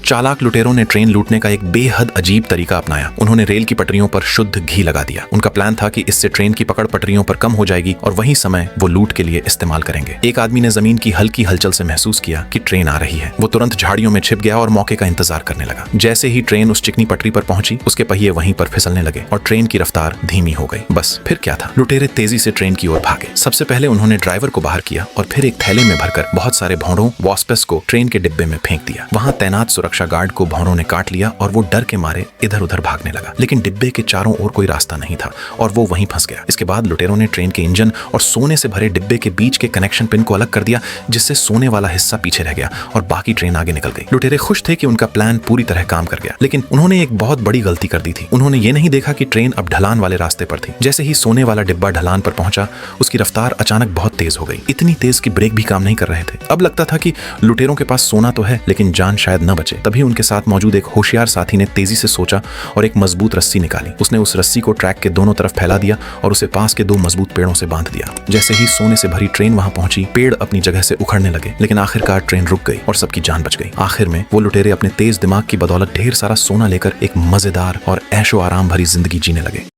चालाक लुटेरों ने ट्रेन लूटने का एक बेहद अजीब तरीका अपनाया। उन्होंने रेल की पटरियों पर शुद्ध घी लगा दिया। उनका प्लान था कि इससे ट्रेन की पकड़ पटरियों पर कम हो जाएगी और वही समय वो लूट के लिए इस्तेमाल करेंगे। एक आदमी ने जमीन की हल्की हलचल से महसूस किया कि ट्रेन आ रही है। वो तुरंत झाड़ियों में छिप गया और मौके का इंतजार करने लगा। जैसे ही ट्रेन उस चिकनी पटरी पर पहुंची, उसके पहिए वहीं पर फिसलने लगे और ट्रेन की रफ्तार धीमी हो गई। बस फिर क्या था, लुटेरे तेजी से ट्रेन की ओर भागे। सबसे पहले उन्होंने ड्राइवर को बाहर किया और फिर एक थैले में भरकर बहुत सारे भौरों वास्पेस को ट्रेन के डिब्बे में फेंक दिया। वहां तैनात सुरक्षा गार्ड को भौरों ने काट लिया और वो डर के मारे इधर उधर भागने लगा। लेकिन डिब्बे के चारों ओर कोई रास्ता नहीं था और वो वहीं फंस गया। इसके बाद लुटेरों ने ट्रेन के इंजन और सोने से भरे डिब्बे के बीच के कनेक्शन पिन को अलग कर दिया, जिससे सोने वाला हिस्सा पीछे रह गया और बाकी ट्रेन आगे निकल गई। लुटेरे खुश थे कि उनका प्लान पूरी तरह काम कर गया, लेकिन उन्होंने एक बहुत बड़ी गलती कर दी थी। उन्होंने ये नहीं देखा कि ट्रेन अब ढलान वाले रास्ते पर थी। जैसे ही सोने वाला डिब्बा ढलान पर पहुंचा, उसकी रफ्तार अचानक बहुत तेज हो गई, इतनी तेज कि ब्रेक भी काम नहीं कर रहे थे। अब लगता था कि लुटेरों के पास सोना तो है, लेकिन जान शायद न बचे। तभी उनके साथ मौजूद एक होशियार साथी ने तेजी से सोचा और एक मजबूत रस्सी निकाली। उसने उस रस्सी को ट्रैक के दोनों तरफ फैला दिया और उसे पास के दो मजबूत पेड़ों से बांध दिया। जैसे ही सोने से भरी ट्रेन वहां पहुंची, पेड़ अपनी जगह से उखड़ने लगे, लेकिन आखिरकार ट्रेन रुक गई और सबकी जान बच गई। आखिर में वो लुटेरे अपने तेज दिमाग की बदौलत ढेर सारा सोना लेकर एक मजेदार और ऐशो आराम भरी जिंदगी जीने लगे।